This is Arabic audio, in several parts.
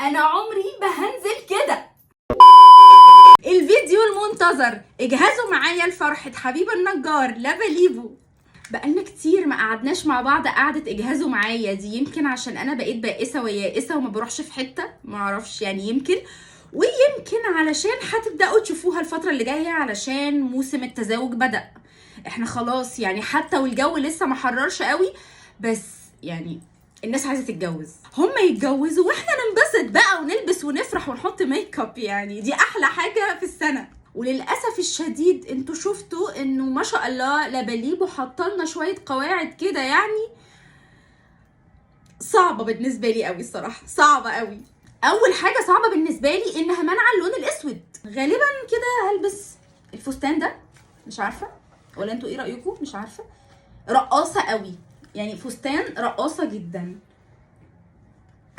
انا عمري ما هنزل كده. الفيديو المنتظر، اجهزوا معايا لفرحة حبيب النجار لاباليبو. بقالنا كتير ما قعدناش مع بعض قعدة اجهزوا معايا دي، يمكن عشان انا بقيت بائسة ويائسة وما بروحش في حتة، ما اعرفش يعني، يمكن ويمكن علشان هتبداوا تشوفوها الفترة اللي جاية علشان موسم التزاوج بدأ. احنا خلاص يعني، حتى والجو لسه ما حررش قوي، بس يعني الناس عايزه تتجوز، هم يتجوزوا واحنا ننبسط بقى ونلبس ونفرح ونحط ميك اب، يعني دي احلى حاجه في السنه. وللاسف الشديد انتوا شفتوا انه ما شاء الله لاباليبو حطلنا شويه قواعد كده، يعني صعبه بالنسبه لي قوي الصراحه، صعبه قوي. اول حاجه صعبه بالنسبه لي انها منع اللون الاسود. غالبا كده هلبس الفستان ده، مش عارفه ولا انتوا ايه رايكم، مش عارفه. رقاصه قوي يعني، فستان رقاصه جدا.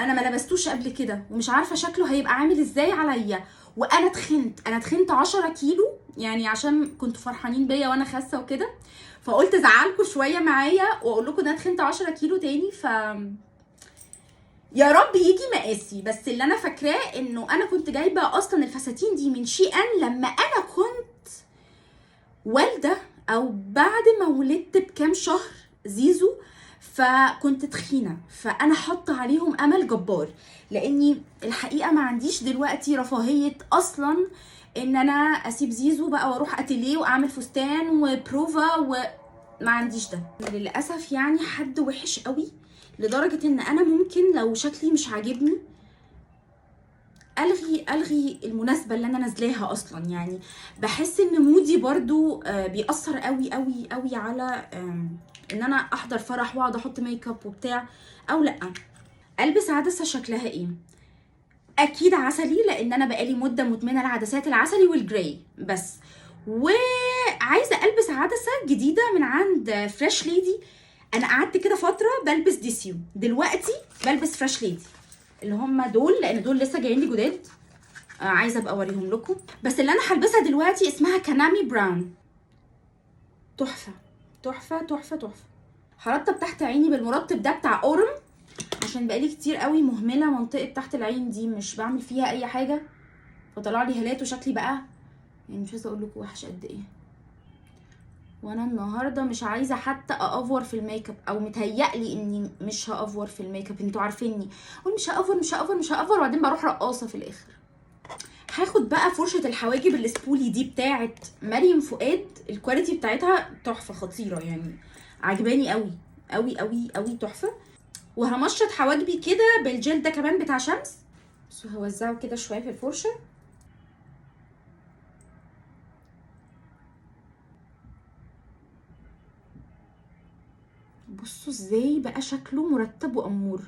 انا ما لبستوش قبل كده ومش عارفه شكله هيبقى عامل ازاي عليا. وانا تخنت 10 كيلو، يعني عشان كنتوا فرحانين بيا وانا خاسه وكده، فقلت ازعلكم شويه معايا واقول لكم ان انا تخنت 10 كيلو تاني. يا رب يجي مقاسي. بس اللي انا فاكراه انه انا كنت جايبه اصلا الفساتين دي من شي ان لما انا كنت والده، او بعد ما ولدت بكام شهر زيزو، فكنت تخينه، فانا حاطه عليهم امل جبار، لاني الحقيقه ما عنديش دلوقتي رفاهيه اصلا ان انا اسيب زيزو بقى واروح اتيليه واعمل فستان وبروفا، وما عنديش ده للاسف. يعني حد وحش قوي لدرجه ان انا ممكن لو شكلي مش عاجبني الغي المناسبه اللي انا نازلاها اصلا. يعني بحس ان مودي برضو بيأثر قوي قوي قوي على ان انا احضر فرح واقعد احط ميك اب وبتاع، او لا البس عدسه شكلها ايه. اكيد عسلي، لان انا بقالي مده مدمنه العدسات العسلي والجراي بس. وعايزه البس عدسه جديده من عند فريش ليدي. انا قعدت كده فتره بلبس ديسيو، دلوقتي بلبس فريش ليدي اللي هم دول، لان دول لسه جايين لي جداد. عايزه ابقى اوريهم لكم. بس اللي انا هلبسها دلوقتي اسمها كانامي براون، تحفه تحفه تحفه تحفه. هرطب تحت عيني بالمرطب ده بتاع اورم، عشان بقالي كتير قوي مهمله منطقه تحت العين دي، مش بعمل فيها اي حاجه، فطلع لي هالات وشكلي بقى يعني مش عايزه اقول لكم وحش قد ايه. وانا النهارده مش عايزه حتى اافور في الميك اب، او متهيألي اني مش هافور في الميك اب، انتوا عارفيني اقول مش هافور مش هافور مش هافور، وبعدين بروح رقاصه في الاخر. هاخد بقى فرشه الحواجب السبولي دي بتاعه مريم فؤاد، الكواليتي بتاعتها تحفه خطيره، يعني عجباني قوي قوي قوي قوي، تحفه. وهمشط حواجبي كده بالجل ده كمان بتاع شمس، بس هوزعه كده شويه في الفرشه. بصوا ازاي بقى شكله مرتب وامور.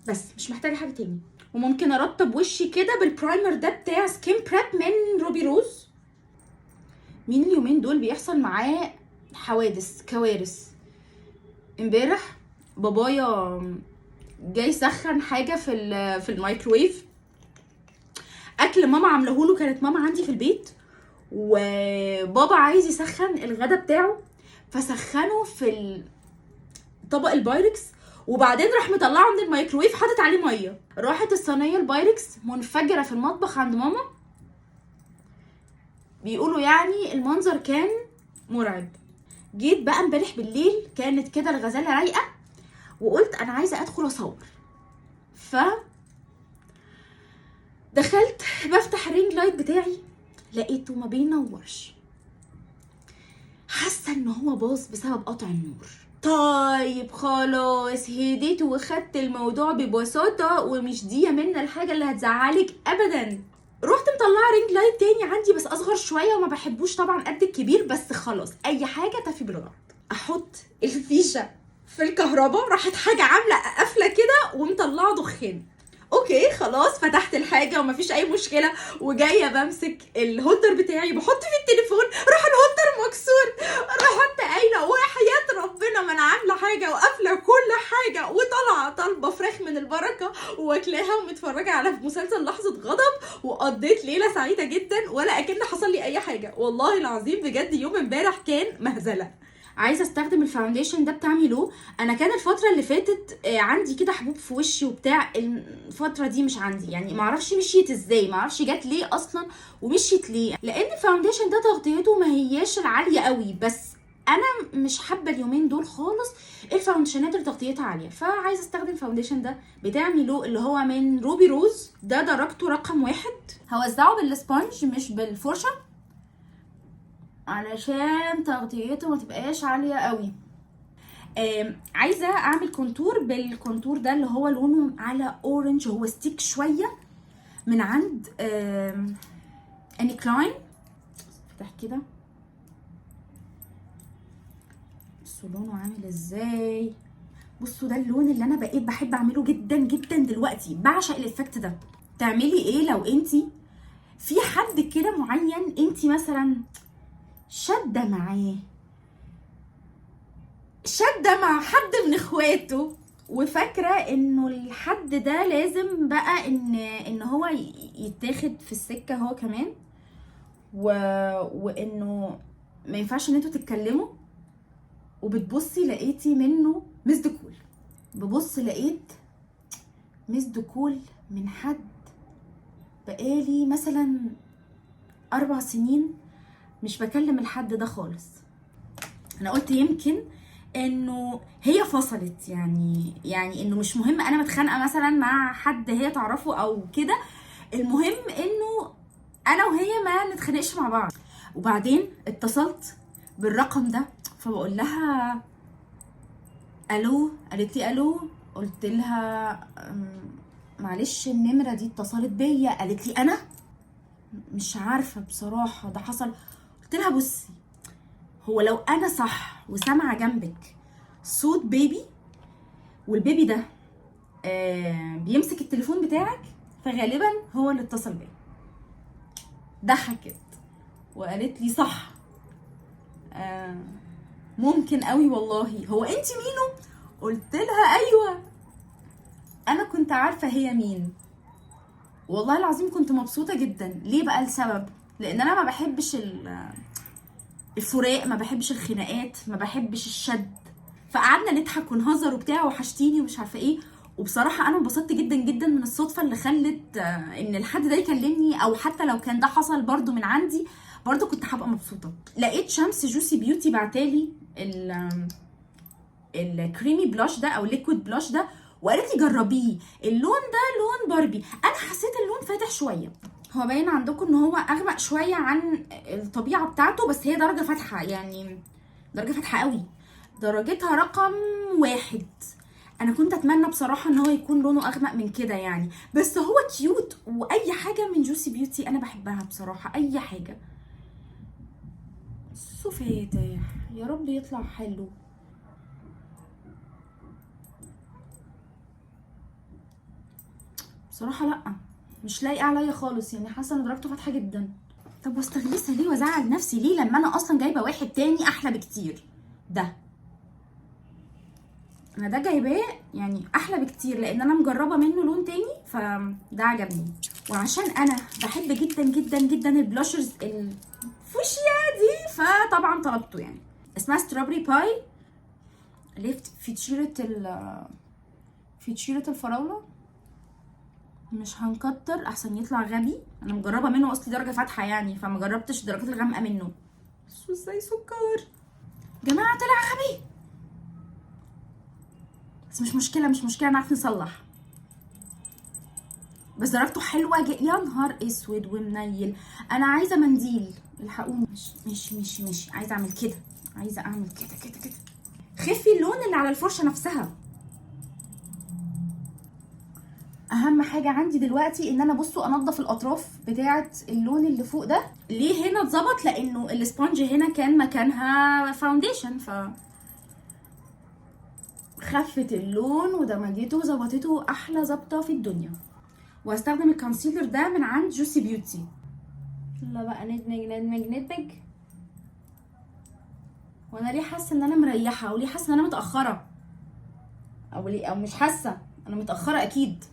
بس مش محتاجه حاجه تاني. وممكن ارطب وشي كده بالبرايمر ده بتاع سكين بريب من روبي روز. مين اليومين دول بيحصل معاه حوادث كوارث. امبارح بابايا جاي يسخن حاجه في الميكرويف، اكل ماما عاملهوله، كانت ماما عندي في البيت، وبابا عايز يسخن الغدا بتاعه، فسخنه في طبق البايركس، وبعدين راح مطلعه من الميكروويف حاطط عليه ميه، راحت الصينيه البايركس منفجره في المطبخ عند ماما. بيقولوا يعني المنظر كان مرعب. جيت بقى امبارح بالليل، كانت كده الغزاله رايقه، وقلت انا عايزه ادخل اصور، ف دخلت بفتح الرينج لايت بتاعي لقيته ما بينورش، حاسه ان هو باظ بسبب قطع النور. طيب خلاص هديت وخدت الموضوع ببساطه، ومش دي منا الحاجه اللي هتزعلك ابدا. رحت مطلعه رينج لايت تاني عندي بس اصغر شويه، وما بحبوش طبعا قد الكبير، بس خلاص اي حاجه تفي بالغلط. احط الفيشه في الكهرباء، راحت حاجه عامله قافله كده ومطلعه دخان. اوكي خلاص فتحت الحاجه ومفيش اي مشكله، وجايه بمسك الهولدر بتاعي بحط فيه التليفون، راح الهولدر مكسور. رحت قايله وحياه ربنا ما انا عامله حاجه وقافله كل حاجه، وطالعه طالبه فراخ من البركه واكلاها ومتفرجه على مسلسل لحظه غضب، وقضيت ليله سعيده جدا ولا اكن حصل لي اي حاجه. والله العظيم بجد يوم امبارح كان مهزله. عايزه استخدم الفاونديشن ده بتاع ميلو. انا كان الفتره اللي فاتت عندي كده حبوب في وشي وبتاع، الفتره دي مش عندي، يعني معرفش مشيت ازاي، معرفش جت ليه اصلا ومشيت ليه، لان الفاونديشن ده تغطيته ما هياش العاليه قوي، بس انا مش حابه اليومين دول خالص الفاونديشنات اللي تغطيتها عاليه، فعايزه استخدم الفاونديشن ده بتاع ميلو اللي هو من روبي روز، ده درجته رقم 1. هوزعه بالسبونج مش بالفرشه علشان تغطيته ما تبقاش عاليه قوي. عايزه اعمل كونتور بالكونتور ده اللي هو لونه على اورنج، هو ستيك شويه من عند اني كلاين. فتح كده، بصوا لونه عامل ازاي، بصوا ده اللون اللي انا بقيت بحب اعمله جدا جدا دلوقتي، بعشق الافكت ده. تعملي ايه لو انتي في حد كده معين انتي مثلا شاده معاه، شاده مع حد من اخواته، وفاكره انه الحد ده لازم بقى ان هو يتاخد في السكه هو كمان، وانه ما ينفعش ان انتوا تتكلموا، وبتبصي لقيتي منه مسد كول، ببص لقيت مسد كول من حد بقالي مثلا 4 سنين مش بكلم الحد ده خالص. انا قلت يمكن انه هي فصلت، يعني انه مش مهم انا متخانقه مثلا مع حد هي تعرفه او كده، المهم انه انا وهي ما نتخانقش مع بعض. وبعدين اتصلت بالرقم ده فبقول لها الو، قالت لي الو، قلت لها معلش النمره دي اتصلت بيا، قالت لي انا مش عارفه بصراحه ده حصل. قلت لها بصي، هو لو انا صح وسامعه جنبك صوت بيبي، والبيبي ده بيمسك التليفون بتاعك، فغالبا هو اللي اتصل بيا. ضحكت وقالت لي صح، ممكن قوي والله، هو انت مينو؟ قلت لها ايوه، انا كنت عارفه هي مين، والله العظيم كنت مبسوطه جدا. ليه بقى السبب؟ لان انا ما بحبش الفراق، ما بحبش الخناقات، ما بحبش الشد، فقعدنا نضحك ونهزر وبتاع، وحشتيني ومش عارفه ايه. وبصراحه انا انبسطت جدا جدا من الصدفه اللي خلت ان الحد ده يكلمني، او حتى لو كان ده حصل برضو من عندي برضو كنت هبقى مبسوطه. لقيت شمس جوسي بيوتي بعتالي الكريمي بلاش ده او ليكويد بلاش ده، وقالت لي جربيه، اللون ده لون باربي. انا حسيت اللون فاتح شويه، هو باين عندكم ان هو اغمق شويه عن الطبيعه بتاعته، بس هي درجه فاتحه، يعني درجه فاتحه قوي، درجتها رقم 1. انا كنت اتمنى بصراحه ان هو يكون لونه اغمق من كده يعني، بس هو كيوت، واي حاجه من جوسي بيوتي انا بحبها بصراحه، اي حاجه. فاتح، يا رب يطلع حلو. بصراحه لا، مش لايقه عليا خالص، يعني حاسه ان درجته فاتحه جدا. طب واستغلسها ليه وازعل نفسي ليه لما انا اصلا جايبه واحد تاني احلى بكتير؟ ده انا ده جايباه يعني احلى بكتير، لان انا مجربه منه لون تاني فده عجبني. وعشان انا بحب جدا جدا جدا البلاشرز الفوشيا دي، فطبعا طلبته. يعني اسمها ستروبري باي، ليفت فيتشيرة الفراوله. مش هنكتر احسن يطلع غبي، انا مجربه منه اصلي درجه فاتحه يعني، فما جربتش الدرجات الغامقه منه. بصوا ازاي سكر جماعه، طلع غبي، بس مش مشكله مش مشكله، نعرف نصلح. بس درجته حلوه يا نهار اسود ومنيل. انا عايزه منديل، الحقوني. ماشي ماشي ماشي، عايزه اعمل كده، عايزه اعمل كده كده كده. خفي اللون اللي على الفرشه نفسها. اهم حاجه عندي دلوقتي ان انا بصوا انضف الاطراف بتاعه اللون اللي فوق ده. ليه هنا اتظبط؟ لانه الاسبونج هنا كان مكانها فاونديشن، خفت اللون ودمجته وظبطته احلى ظبطه في الدنيا. وهستخدم الكونسيلر ده من عند جوسي بيوتي. يلا بقى ندمج ندمج ندمج. وانا ليه حاسه ان انا مريحه، وليه حاسه ان انا متاخره، او ليه، او مش حاسه انا متاخره اكيد.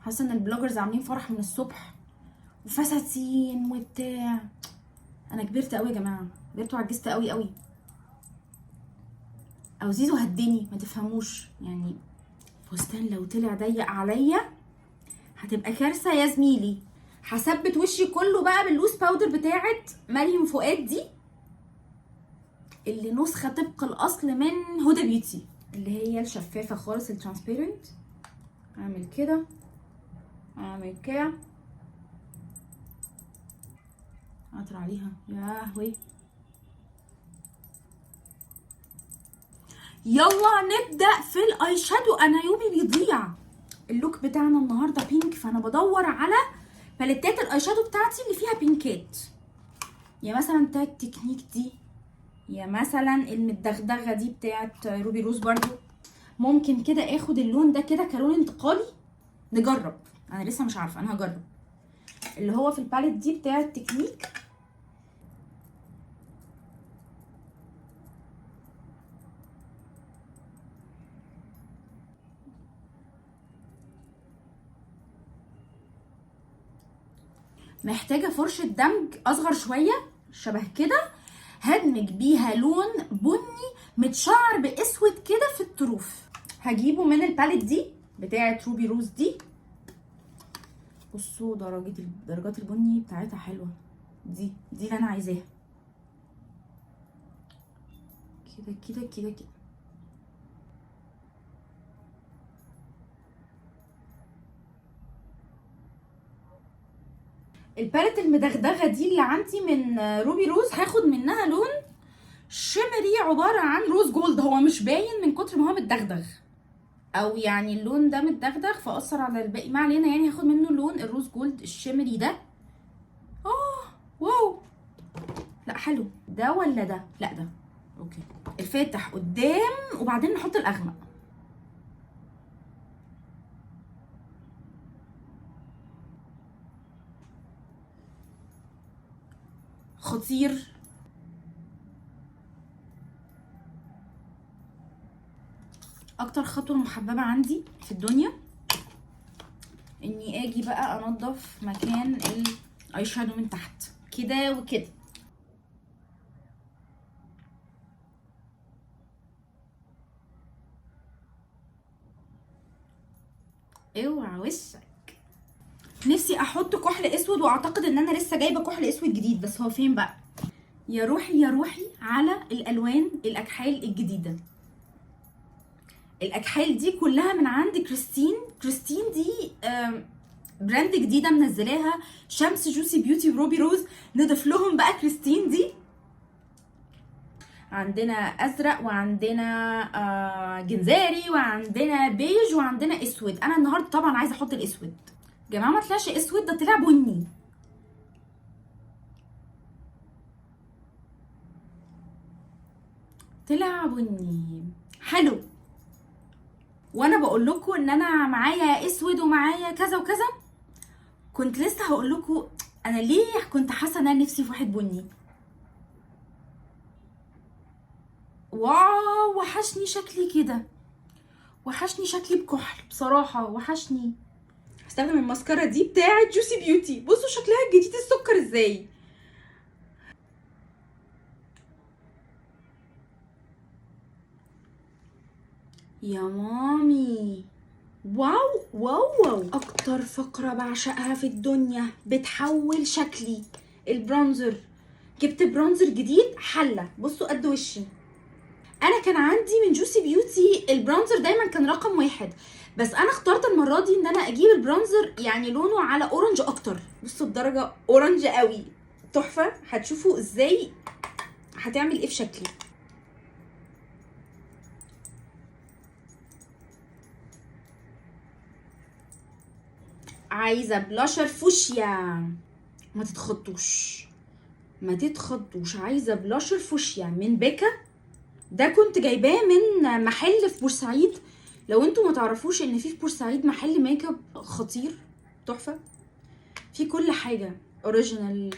حاسه ان البلوجرز عاملين فرح من الصبح وفساتين وبتاع. انا كبرت قوي يا جماعه، كبرت وعجزت قوي قوي. او زيزو هدني ما تفهموش يعني. فستان لو طلع ضيق عليا هتبقى كارثه يا زميلي. هثبت وشي كله بقى باللوس باودر بتاعت مريم فؤاد دي، اللي نسخه طبق الاصل من هدى بيوتي، اللي هي الشفافه خالص الترانسبيرنت. اعمل كده، اعمل كده، اطر عليها. يا لهوي. يلا نبدا في الاي شادو. انا يومي بيضيع. اللوك بتاعنا النهارده بينك، فانا بدور على باليتات الاي شادو بتاعتي اللي فيها بينكات. يا مثلا بتاعت التكنيك دي، يا مثلا المدغدغه دي بتاعت روبي روز برضو. ممكن كده اخد اللون ده كده كلون انتقالي. نجرب، انا لسه مش عارفه، انا هجرب. اللي هو في الباليت دي بتاعت تكنيك. محتاجه فرشه دمج اصغر شويه شبه كده، هدمج بيها لون بني متشعر باسود كده في الطروف. هجيبه من الباليت دي بتاعه روبي روز دي. بصوا درجات البني بتاعتها حلوه. دي اللي انا عايزاها. كده كده كده كده. الباليت المدغدغه دي اللي عندي من روبي روز هاخد منها لون شمري عباره عن روز جولد. هو مش باين من كتر ما هو متدغدغ، او يعني اللون ده متدغدغ فاثر على الباقي، ما علينا. يعني هاخد منه لون الروز جولد الشمري ده. واو. لا حلو ده ولا ده؟ لا ده. اوكي. الفاتح قدام وبعدين نحط الاغمق. خطير. اكتر خطوه محببه عندي في الدنيا اني اجي بقى انضف مكان الاي شادو من تحت كده وكده. اوعى وشك. نفسي احط كحل اسود، واعتقد ان انا لسه جايبه كحل اسود جديد، بس هو فين بقى؟ يا روحي يا روحي على الالوان الاكحال الجديده. الاكحال دي كلها من عند كريستين دي براند جديده منزلاها، شمس جوسي بيوتي وروبي روز. نضيف لهم بقى كريستين دي. عندنا ازرق، وعندنا جنزاري، وعندنا بيج، وعندنا اسود. انا النهارده طبعا عايزه احط الاسود. يا جماعه ما طلعش اسود، ده طلع بني. طلع بني حلو. وانا بقول لكم ان انا معايا اسود ومعايا كذا وكذا، كنت لسه هقول لكم انا ليه كنت حاسه ان انا نفسي في واحد بني. واو وحشني شكلي كده، وحشني شكلي بكحل بصراحه، وحشني. هستخدم الماسكارا دي بتاعه جوسي بيوتي. بصوا شكلها الجديد السكر ازاي. يا مامي واو واو واو. اكتر فقره بعشقها في الدنيا بتحول شكلي البرونزر. جبت برونزر جديد حله، بصوا قد وشي. انا كان عندي من جوسي بيوتي البرونزر دايما كان رقم 1، بس انا اخترت المره دي ان انا اجيب البرونزر يعني لونه على اورنج اكتر. بصوا الدرجه اورنج قوي تحفه. هتشوفوا ازاي هتعمل ايه في شكلي. عايزه بلاشر فوشيا، ما تتخطوش ما تتخطوش. عايزه بلاشر فوشيا من بيكا. ده كنت جايباه من محل في بورسعيد. لو انتوا ما تعرفوش ان في بورسعيد محل ميك اب خطير تحفه، في كل حاجه اوريجينال،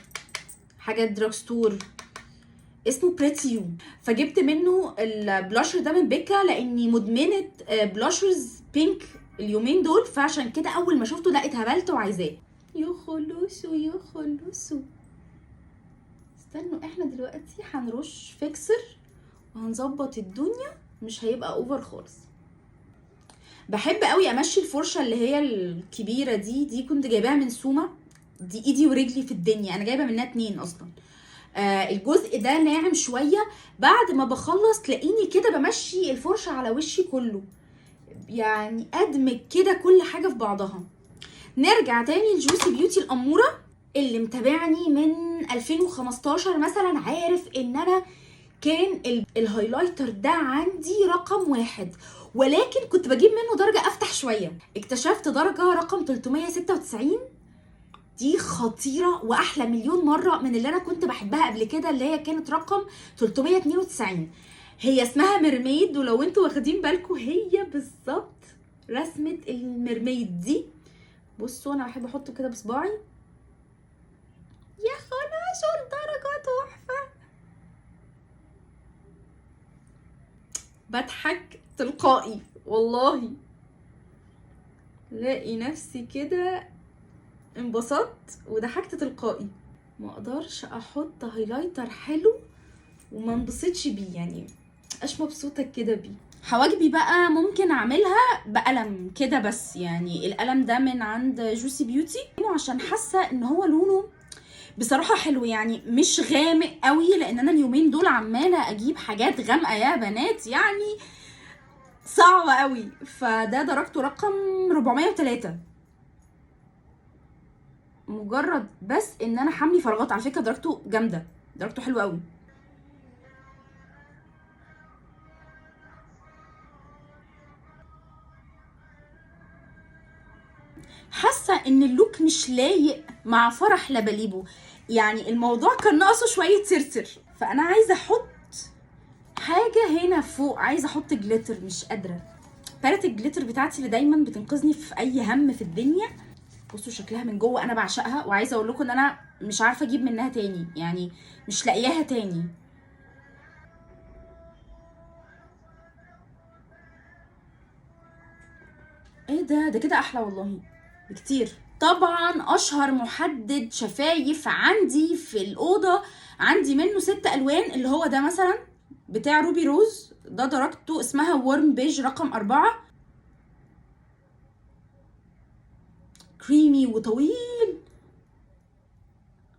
حاجات دراج ستور، اسمه بريتيو. فجبت منه البلاشر ده من بيكا لاني مدمنه بلاشرز بينك اليومين دول، فعشان كده اول ما شفته لا اتهبلت وعايزاه. يا خلوسو يا خلوسو. استنوا احنا دلوقتي هنرش فيكسر وهنظبط الدنيا مش هيبقى اوفر خالص. بحب قوي امشي الفرشه اللي هي الكبيره دي كنت جايباها من سوما، دي ايدي ورجلي في الدنيا، انا جايبه منها 2 اصلا. الجزء ده ناعم شويه، بعد ما بخلص تلاقيني كده بمشي الفرشه على وشي كله، يعني ادمج كده كل حاجه في بعضها. نرجع تاني لجوسي بيوتي الاموره. اللي متابعني من 2015 مثلا عارف ان انا كان الهايلايتر ده عندي رقم 1، ولكن كنت بجيب منه درجة افتح شوية. اكتشفت درجة رقم 396 دي خطيرة واحلى مليون مرة من اللي انا كنت بحبها قبل كده، اللي هي كانت رقم 392. هي اسمها ميرميد، ولو انتوا واخدين بالكم هي بالظبط رسمة الميرميد دي. بصوا انا بحب احطه كده بصباعي، يا خلاص الدرجة تحفة. بضحك تلقائي والله، لاقي نفسي كده انبسطت وضحكت تلقائي. ما اقدرش احط هايلايتر حلو وما انبسطش بيه، يعني اش مبسوطه كده بيه. حواجبي بقى ممكن اعملها بقلم كده بس، يعني القلم ده من عند جوسي بيوتي عشان حاسه ان هو لونه بصراحه حلو، يعني مش غامق قوي، لان انا اليومين دول عماله اجيب حاجات غامقه يا بنات، يعني صعبه قوي. فده درجته رقم 403، مجرد بس ان انا حاملي فراغات. على فكره درجته جامده، درجته حلوه قوي. حاسه ان اللوك مش لايق مع فرح لبليبو، يعني الموضوع كان ناقصه شويه سرسر، فانا عايزه احط حاجه هنا فوق، عايزه احط جليتر، مش قادره. باليت الجليتر بتاعتي اللي دايما بتنقذني في اي هم في الدنيا. بصوا شكلها من جوه انا بعشقها، وعايزه اقول لكم ان انا مش عارفه اجيب منها تاني، يعني مش لاقياها تاني. ايه ده كده احلى والله بكتير. طبعا اشهر محدد شفايف عندي في الاوضه، عندي منه 6 الوان، اللي هو ده مثلا بتاع روبي روز، ده درجته اسمها وورم بيج رقم 4، كريمي وطويل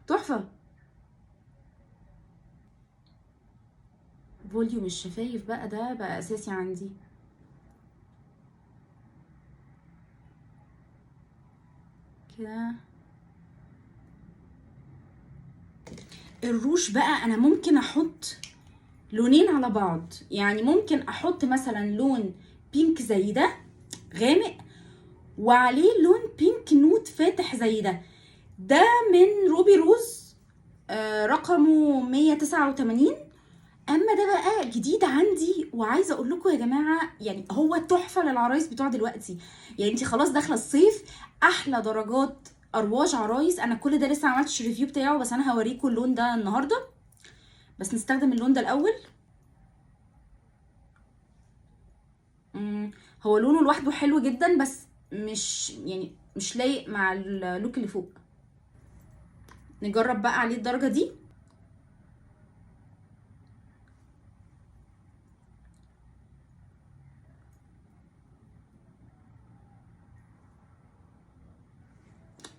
تحفه. فوليوم الشفايف بقى ده بقى اساسي عندي كده. الروش بقى انا ممكن احط لونين على بعض، يعني ممكن احط مثلا لون بينك زي ده غامق، وعليه لون بينك نوت فاتح زي ده. ده من روبي روز، رقمه 189. اما ده بقى جديد عندي، وعايزه اقول لكم يا جماعه يعني هو تحفه للعرايس بتوع دلوقتي، يعني انت خلاص داخله الصيف، احلى درجات ارواج عرايس. انا كل ده لسه ما عملتش الريفيو بتاعه، بس انا هوريكم اللون ده النهارده، بس نستخدم اللون ده الاول. هو لونه لوحده حلو جدا، بس مش يعني مش لايق مع اللوك اللي فوق. نجرب بقى عليه الدرجه دي.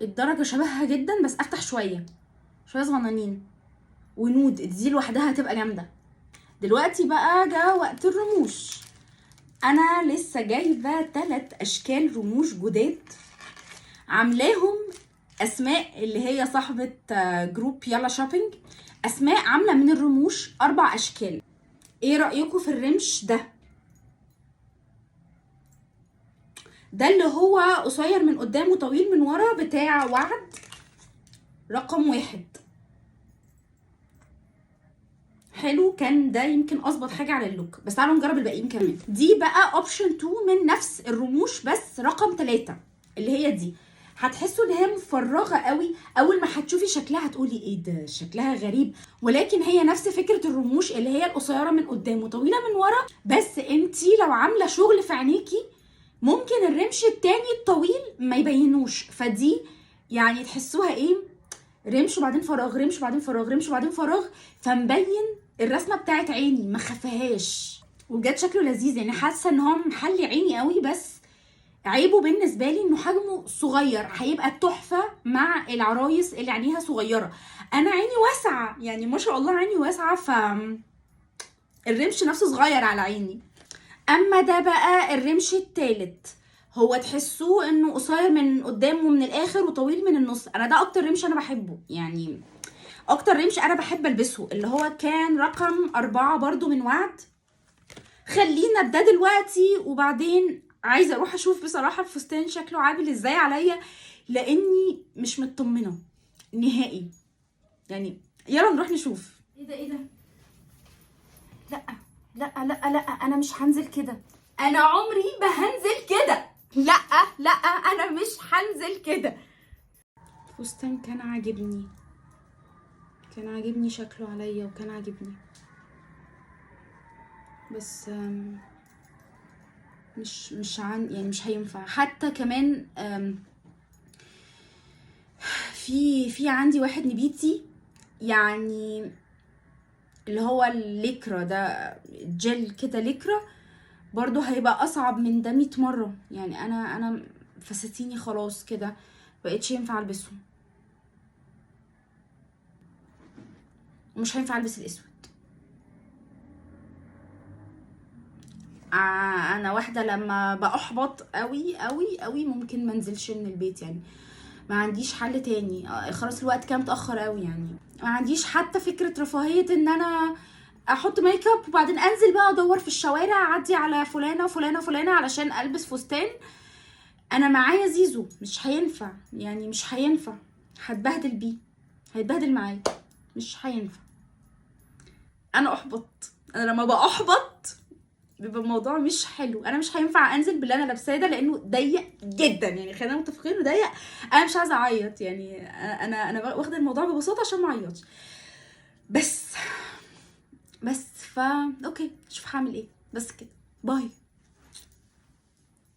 الدرجه شبهها جدا بس افتح شويه، شويه صغننين، ونود دي لوحدها هتبقى جامده. دلوقتي بقى جه وقت الرموش. انا لسه جايبه 3 اشكال رموش جداد، عاملاهم اسماء اللي هي صاحبه جروب يلا شوبينج. اسماء عامله من الرموش 4 اشكال. ايه رايكم في الرمش ده؟ ده اللي هو قصير من قدام وطويل من ورا، بتاع وعد رقم 1. حلو، كان ده يمكن اظبط حاجه على اللوك، بس تعالوا نجرب الباقيين كمان. دي بقى اوبشن 2 من نفس الرموش، بس رقم 3 اللي هي دي. هتحسوا ان هي مفرغه قوي، اول ما هتشوفي شكلها هتقولي ايه ده شكلها غريب، ولكن هي نفس فكره الرموش اللي هي القصيره من قدام وطويله من ورا، بس انتي لو عامله شغل في عينيكي ممكن الرمش التاني الطويل ما يبينوش، فدي يعني تحسوها ايه، رمش وبعدين فراغ، رمش وبعدين فراغ، رمش وبعدين فراغ، فمبين الرسمه بتاعت عيني ما خفهاش. وبجد شكله لذيذ، يعني حاسه ان هو محلي عيني قوي، بس عيبه بالنسبه لي انه حجمه صغير، هيبقى تحفه مع العرايس اللي عينيها صغيره. انا عيني واسعه يعني ما شاء الله، عيني واسعه، ف الرمش نفسه صغير على عيني. اما ده بقى الرمش التالت، هو تحسوه انه قصير من قدام ومن الاخر وطويل من النص. انا ده اكتر رمش انا بحبه، يعني اكتر رمش انا بحب البسه، اللي هو كان رقم 4 برضو من وعد. خلينا بده دلوقتي، وبعدين عايزه اروح اشوف بصراحه الفستان شكله عامل ازاي عليا، لاني مش مطمنه نهائي يعني. يلا نروح نشوف. ايه ده ايه ده؟ لا لا لا لا، انا مش هنزل كده، انا عمري ما هنزل كده، لا لا، انا مش هنزل كده. الفستان كان عاجبني، كان عاجبني شكله عليا وكان عاجبني، بس يعني مش هينفع. حتى كمان في عندي واحد نبيتي، يعني اللي هو الليكرا ده، جل كده ليكرا، برضو هيبقى اصعب من ده 100 مره. يعني انا فساتيني خلاص كده مبقتش ينفع البسهم، ومش هينفع البس الاسود. انا واحده لما بأحبط قوي قوي قوي ممكن منزلش من البيت، يعني ما عنديش حل تاني. خلاص الوقت كان متاخر قوي، يعني ما عنديش حتى فكره رفاهيه ان انا احط ميك اب وبعدين انزل بقى ادور في الشوارع اعدي على فلانه وفلانه وفلانه علشان البس فستان. انا معايا زيزو، مش هينفع، يعني مش هينفع، هتبهدل بيه، هيتبهدل معايا، مش هينفع. انا احبط، انا لما بأحبط بيبقى الموضوع مش حلو. انا مش هينفع انزل باللي انا لابساه ده لانه ضيق جدا، يعني خلينا متفقين انه ضيق. انا مش عايزه اعيط، يعني انا واخده الموضوع ببساطه عشان ما اعيطش، بس اوكي، شوف هعمل ايه. بس كده، باي.